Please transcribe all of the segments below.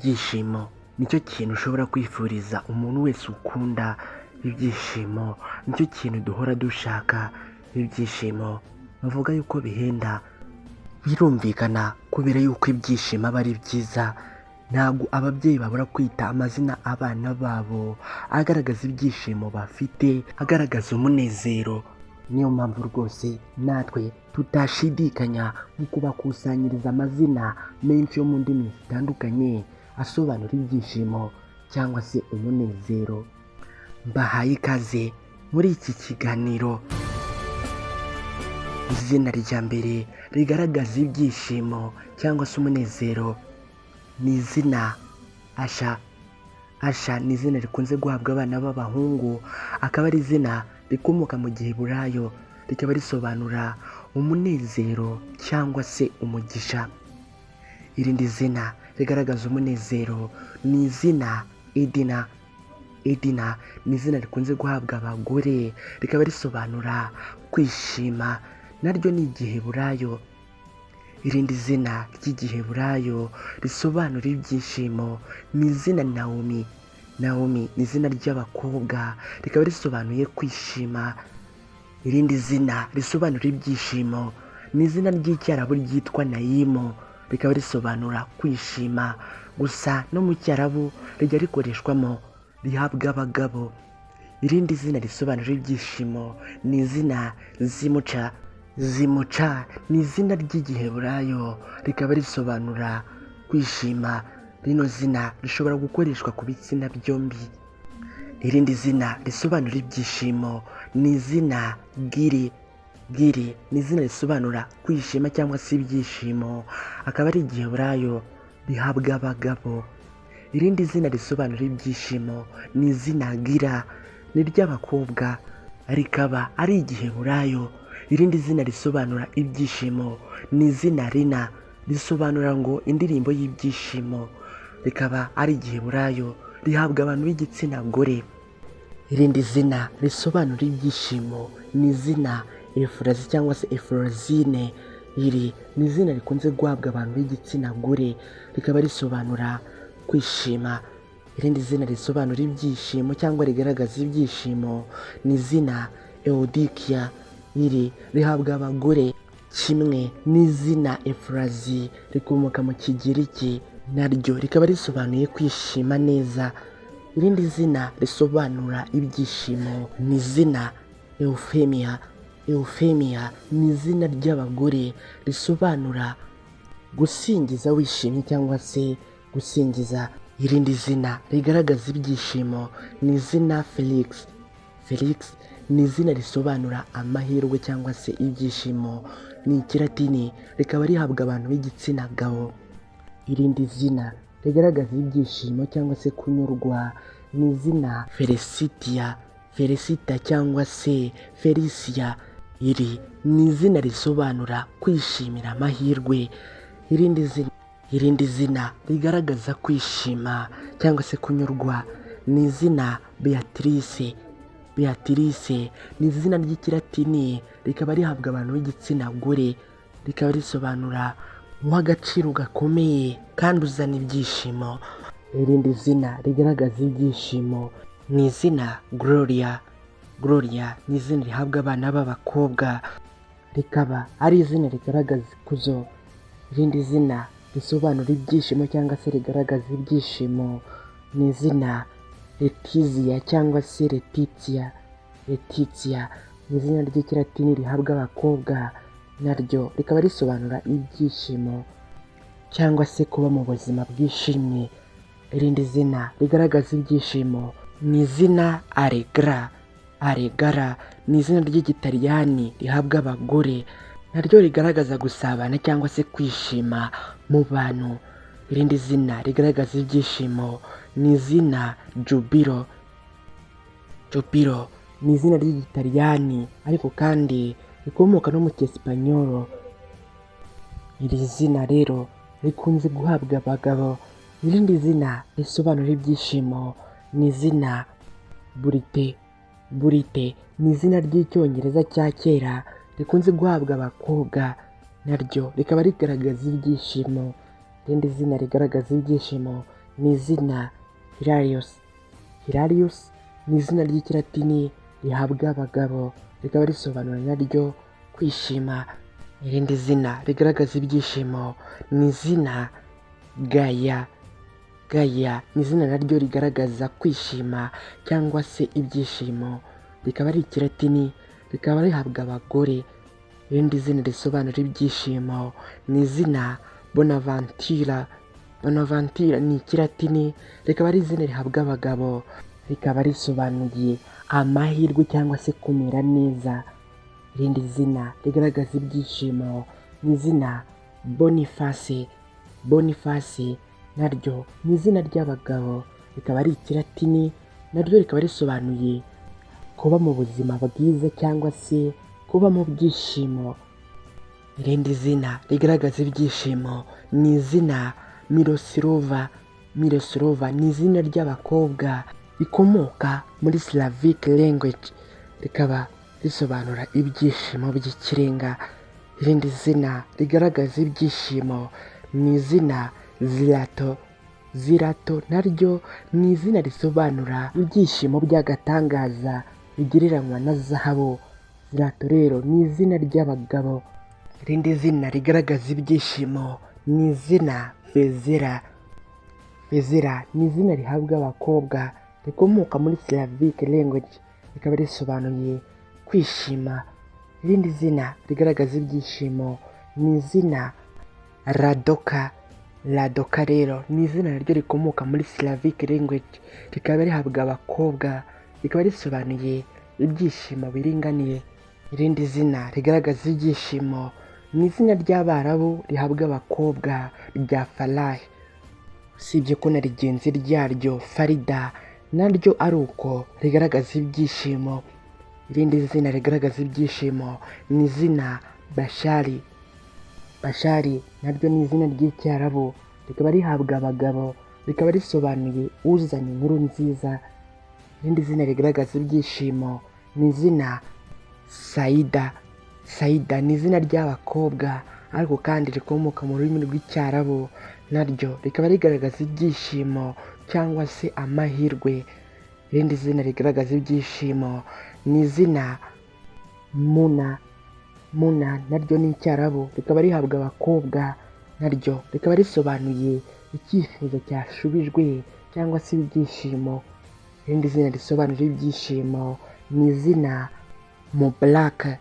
Ibyishimo nicyo kintu ushobora kwifuriza umuntu wese ukunda. Ibyishimo nicyo kintu duhora dushaka. Ibyishimo bavuga yuko bihenda, birumvikana kubera yuko ibyishimo aba ari byiza. Ntabwo ababyeyi babura kwita amazina abana babo agaragaza ibyishimo bafite, agaragaza umunezero. Niyo mpamvu rwose natwe tutashidikanya mu kubakusanyiriza amazina menshi yo mu ndimi zitandukanye asobanura ibyishimo cyangwa se umunezero. Mbahaye ikaze muri iki kiganiro. Izina rya mbere rigaragaza ibyishimo cyangwa se umunezero ni izina Asha. Asha ni izina rikunze guhabwa abana b'abahungu, akaba ari izina rikomoka mu giheburayo, rikaba risobanura umunezero cyangwa se umugisha. Irindi zina rigaragaza umunezero ni izina Edina. Edina ni izina rikunze guhabwa abagore, rikaba risobanura kwishima, naryo ni igiheburayo. Irindi zina ry'igiheburayo risobanura ibyishimo ni izina Naomi. Naomi ni izina ry'abakobwa, rikaba risobanuye kwishima. Irindi zina risobanura ibyishimo ni izina ry'icyarabu ryitwa Nayimu, rikaba risobanura kwishima. Gusa no mu cyarabu rijya rikoreshwamo, rihabwa abagabo. Irindi zina risobanura ibyishimo ni izina Zimuca. Zimuca ni izina ry'igiheburayo, rikaba risobanura kwishima. Rino zina rishobora gukoreshwa ku bitsina byombi. Irindi zina risobanura ibyishimo ni izina Giri. Giri ni izina risobanura kwishima cyangwa se ibyishimo, akaba ari igiheburayo rihabwa abagabo. Irindi zina risobanura ibyishimo ni izina Gira, ni iry'abakobwa, rikaba ari igiheburayo. Irindi zina risobanura ibyishimo ni izina Rina, risobanura ngo indirimbo y'ibyishimo, rikaba ari igiheburayo rihabwa abantu b'igitsina gore. Irindi zina risobanura ibyishimo ni izina Efurazi cyangwa se Efurozine. Iri ni izina rikunze guhabwa abantu b'igitsina gore, rikaba risobanura kwishima. Irindi zina risobanura ibyishimo cyangwa rigaragaza ibyishimo ni izina Eudikia. Iri rihabwa abagore, kimwe n'izina Efurazi rikomoka mu Kigiriki, naryo rikaba risobanuye kwishima neza. Irindi zina risobanura ibyishimo ni izina Eufemia. Eufemia ni izina ry'abagore, risobanura gusingiza wishimye cyangwa se gusingiza. Irindi zina rigaragaza ibyishimo ni izina Felix. Felix ni izina risobanura amahirwe cyangwa se ibyishimo, ni ikilatini, rikaba rihabwa abantu b'igitsina gabo. Irindi zina rigaragaza ibyishimo cyangwa se kunyurwa ni izina Felicitia. Felicita cyangwa se Felicia. Iri ni izina risobanura kwishimira amahirwe. Irindi zina rigaragaza kwishima cyangwa se kunyurwa ni izina Beatrice. Beatrice ni izina ry'ikilatini, rikaba rihabwa abantu b'igitsina gore, rikaba risobanura uw'agaciro gakomeye kandi uzana ibyishimo. Irindi zina rigaragaza ibyishimo ni izina Gloria. Gloria ni izina rihabwa abana b'abakobwa, rikaba ari izina rigaragaza ikuzo. Irindi zina risobanura ibyishimo cyangwa se rigaragaza ibyishimo ni izina Letizia cyangwa se Letitia. Letitia ni izina ry'ikilatini rihabwa abakobwa, naryo rikaba risobanura ibyishimo cyangwa se kuba mu buzima bwishimye. Irindi zina rigaragaza ibyishimo ni izina Allegra. Allegara ni izina ry'igitaliyani rihabwa abagore, naryo rigaragaza gusabana cyangwa se kwishima mu bantu. Irindi zina rigaragaza ibyishimo ni izina Jubilo. Jubilo ni izina ry'igitaliyani ariko kandi rikomoka no mu cyesipanyolo. Iri zina rero rikunze guhabwa abagabo. Irindi zina risobanura ibyishimo ni izina Burite. Burite ni izina ry'icyongereza cya kera rikunze guhabwa abakobwa, naryo rikaba rigaragaza ibyishimo. Irindi zina rigaragaza ibyishimo ni izina Hilarious. Hilarious ni izina ry'ikilatini rihabwa abagabo, rikaba risobanura naryo kwishima. Irindi zina rigaragaza ibyishimo ni izina Gaya. Gaya ni izina naryo rigaragaza kwishima cyangwa se ibyishimo, rikaba ari ikilatini, rikaba rihabwa abagore. Irindi zina risobanura ibyishimo ni izina Bonaventura. Bonaventura ni ikilatini, rikaba ari izina rihabwa abagabo, rikaba risobanuye amahirwe cyangwa se kumera neza. Irindi zina rigaragaza ibyishimo ni izina Boniface. Boniface naryo ni izina ry'abagabo, rikaba ari ikilatini, naryo rikaba risobanuye kuba mu buzima bwiza cyangwa se kuba mu byishimo. Irindi zina rigaragaza ibyishimo ni izina Miroslava. Miroslava ni izina ry'abakobwa rikomoka muri Slavic language, rikaba risobanura ibyishimo by'ikirenga. Irindi zina rigaragaza ibyishimo ni izina Zlato. Zlato naryo ni izina risobanura ibyishimo by'agatangaza bigereranywa na zahabu. Zlato rero ni izina ry'abagabo. Irindi zina rigaragaza ibyishimo ni izina Vezera. Vezera ni izina rihabwa abakobwa rikomoka muri Slavic language, rikaba risobanuye kwishima. Irindi zina rigaragaza ibyishimo ni izina Radoka. Radoka rero ni izina naryo rikomoka muri Slavic language, rikaba rihabwa abakobwa, rikaba risobanuye ibyishimo biringaniye. Irindi zina rigaragaza ibyishimo ni izina ry'Abarabu rihabwa abakobwa rya Farah. Usibye ko na rigenzi ryaryo Farida naryo ari uko rigaragaza ibyishimo. Irindi zina rigaragaza ibyishimo ni izina Bashari. Bashari naryo ni izina ry'icyarabu, rikaba rihabwa abagabo, rikaba risobanuye uzanye inkuru nziza. Irindi zina rigaragaza ibyishimo ni izina Saida. Saida ni izina ry'abakobwa ariko kandi rikomoka mu rurimi rw'icyarabu, naryo rikaba rigaragaza ibyishimo cyangwa se amahirwe. Irindi zina rigaragaza ibyishimo ni izina Muna. Muna naryo ni icyarabu, rikaba rihabwa abakobwa, naryo rikaba risobanuye icyifuzo cyashubijwe cyangwa se ibyishimo. Irindi zina risobanura ibyishimo ni izina Mubaraka.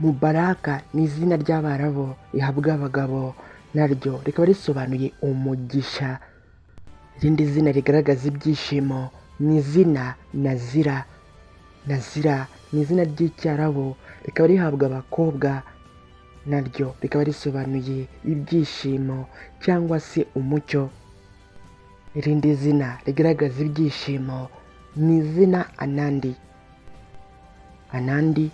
Mubaraka ni izina ry'Abarabu rihabwa abagabo, naryo rikaba risobanuye umugisha. Irindi zina rigaragaza ibyishimo ni izina Nazira. Nazira ni izina ry'icyarabu, rikaba rihabwa abakobwa, naryo rikaba risobanuye ibyishimo cyangwa se umucyo. Irindi zina rigaragaza ibyishimo ni izina Anandi. Anandi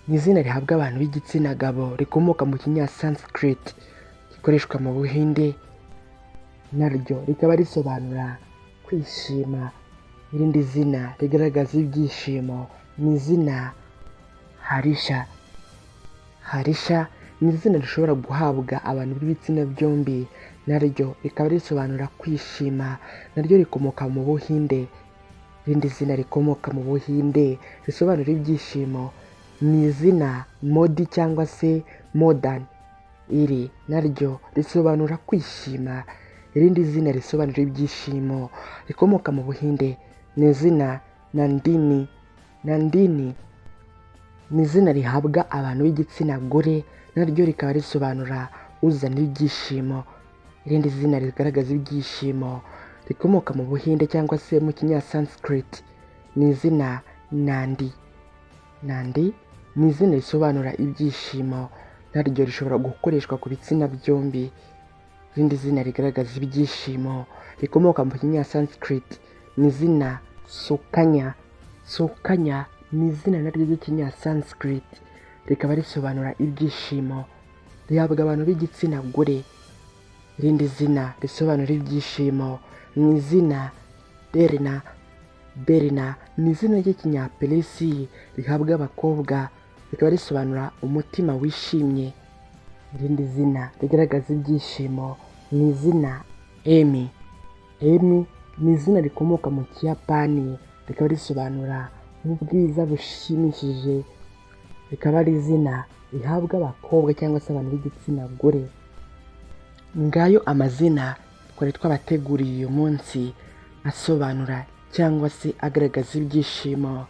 ni izina rihabwa abantu b'igitsina gabo rikomoka mu kinya-Sanskrit gikoreshwa mu Buhinde, naryo rikaba risobanura kwishima. Irindi zina rigaragaza ibyishimo ni izina Harisha. Harisha ni izina rishobora guhabwa abantu b'ibitsina byombi, naryo rikaba risobanura kwishima, naryo rikomoka mu Buhinde. Irindi zina rikomoka mu Buhinde risobanura ibyishimo ni izina Modi cyangwa se Modern. Iri naryo risobanura kwishima. Irindi zina risobanura ibyishimo rikomoka mu Buhinde ni izina Nandini. Nandini ni izina rihabwa abantu b'igitsina gore, naryo rikaba risobanura uzana ibyishimo. Irindi zina rigaragaza ibyishimo rikomoka mu Buhinde cyangwa se mu kinya-Sanskrit ni izina Nandi. Nandi ni izina risobanura ibyishimo, naryo rishobora gukoreshwa ku bitsina byombi. Irindi zina rigaragaza ibyishimo rikomoka mu kinya-Sanskrit ni izina Sukanya. Sukanya ni izina naryo ry'ikinya-Sanskrit, rikaba risobanura ibyishimo, rihabwa abantu b'igitsina gore. Irindi zina risobanura ibyishimo ni izina Berna. Berna ni izina ry'ikinya-Peresi rihabwa abakobwa, rikaba risobanura umutima wishimye. Irindi zina rigaragaza ibyishimo ni izina Emi. Emi ni izina rikomoka mu Kiyapani, rikaba risobanura ubwiza bushimishije, rikaba ari izina rihabwa abakobwa cyangwa se abantu b'igitsina gore. Ngayo amazina twari twabateguriye uyu munsi asobanura cyangwa se agaragaza ibyishimo.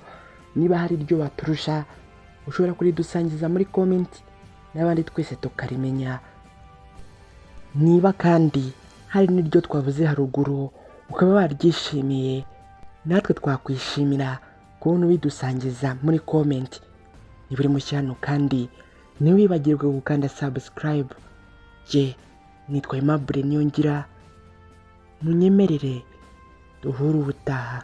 Niba hari iryo baturusha ushobora kuridusangiza muri comment n'abandi twese tukarimenya. Niba kandi hari n'iryo twavuze haruguru ukaba waryishimiye, natwe twakwishimira kubona ubidusangiza muri comment. Niba uri mushya hano kandi ntiwibagirwe gukanda subscribe. Je nitwa Aimable Niyongira, munyemerere duhure ubutaha.